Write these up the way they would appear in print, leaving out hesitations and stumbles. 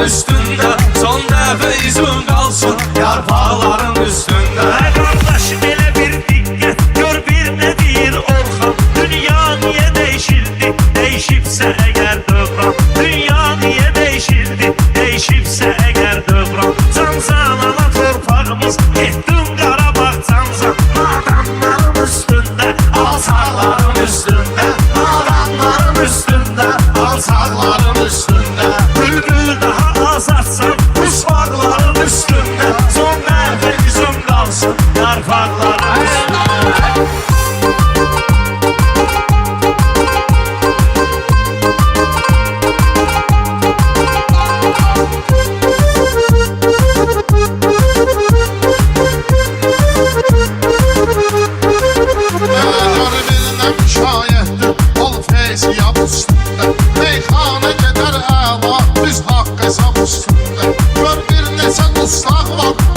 üstünde, son dəfə izin qalsın yarpaqların üstünde. Qardaşım elə bir diqqət, gör bir nə deyir Orxan. Dünya niyə dəyişildi, dəyişibsə əgər dövran. Dünya niyə dəyişildi, dəyişibsə əgər dövran. Canzanana torpağımız, getdim Qarabağ canzan. Adamların üstündə, alçaqların üstündə, adamların üstündə, alçaqların üstündə. Bülbül daha azadsan, uçmaqların üstündə, son dəfə izin qalsın yarpaqların üstündə.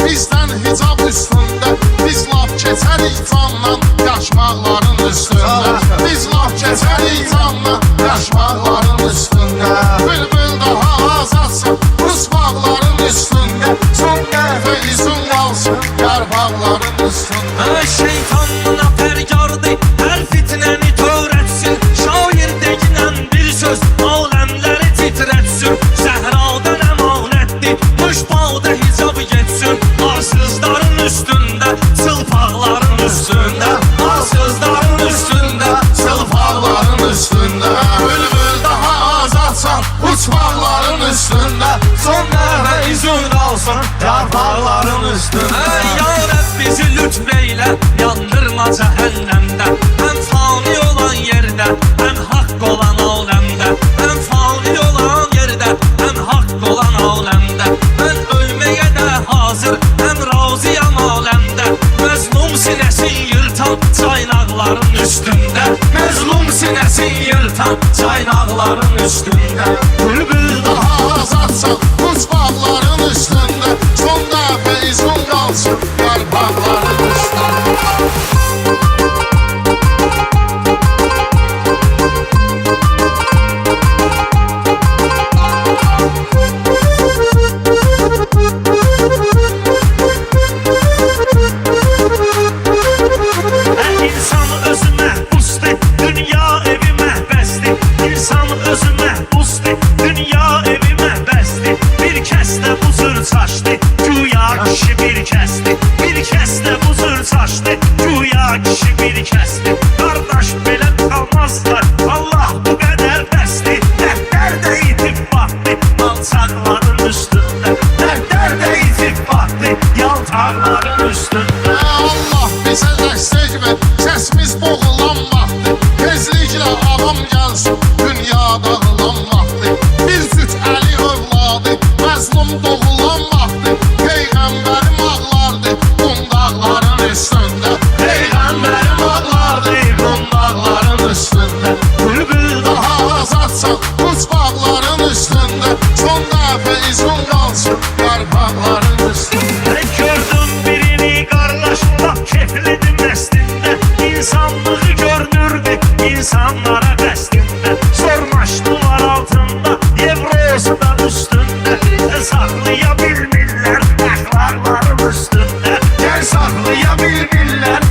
Bizdən hicab üstündə, biz laf keçərik candan yaşmaqların üstündə. Biz laf keçərik candan yaşmaqların üstündə. Bülbül daha azadsan, uçmaqların üstündə, son dəfə izin qalsın yarpaqların üstündə. Şeytanına fərgardı, hər fitnəni törətsin. Şair deyilən bir söz, aləmləri titrətsin. Zəhradan əmanətdir, müşbaqda hicab getsin. Arsızların üstündə, çılpaqların üstündə, arsızların üstündə, çılpaqların üstündə. Bülbül daha azadsan, uçmaqların üstündə, Son dəfə izin qalsın yarpaqların üstündə. Ya Rəbb bizi lütfeyle, yandırma cəhənnəmdə. Həm fani olan yerdə, həm haqq olan aləmdə. Həm fani olan yerdə, həm haqq olan aləmdə. Mən ölməyə də hazır, həm razıyam aləmdə. Məzlum sinəsin yırtan çaynaqların üstündə, məzlum sinəsin yırtan çaynaqların üstündə. bülbül daha azadsan, uçmaqların üstündə, son dəfə izin qalsın yarpaqların üstündə. İnsan özü məhbusdur, dünya evi məhbəsdir. İnsan özü məhbusdur, dünya evi məhbəsdir. Bir kəs də bu cür çaşdı, güya kişi bir kəsdi. Bir kəs də bu cür çaşdı, güya kişi bir kəsdi. Qardaş belə qalmazlar, Allah bu qədər bəsdir. Dərdlər də itib baxdı, alçaqların üstündə. Dərdlər də itib baxdı, yaltaqların üstündə. Allah bizə dəstək ver, səsimiz boğulan vaxtı, tezliklə adam gəlsin, dünya dağılan vaxtı. Bir cüt əli övladı, məzlum doğulan vaxtı, Peyğəmbərim ağlardı, qundaqların üstündə. Peyğəmbərim ağlardı, qundaqların üstündə. Bülbül daha azadsan, uçmaqların üstündə, son dəfə izin qalsın yarpaqların üstündə. Mən gördüm birini qardaş, lap keflidir məstində. İnsanlığı görünürdü insanlara qəstində. Sormaşdılar altında, Evrosu da üstündə. Saxlaya bilmirlər əxlaqların üstündə. Gəl saxlaya bilmirlər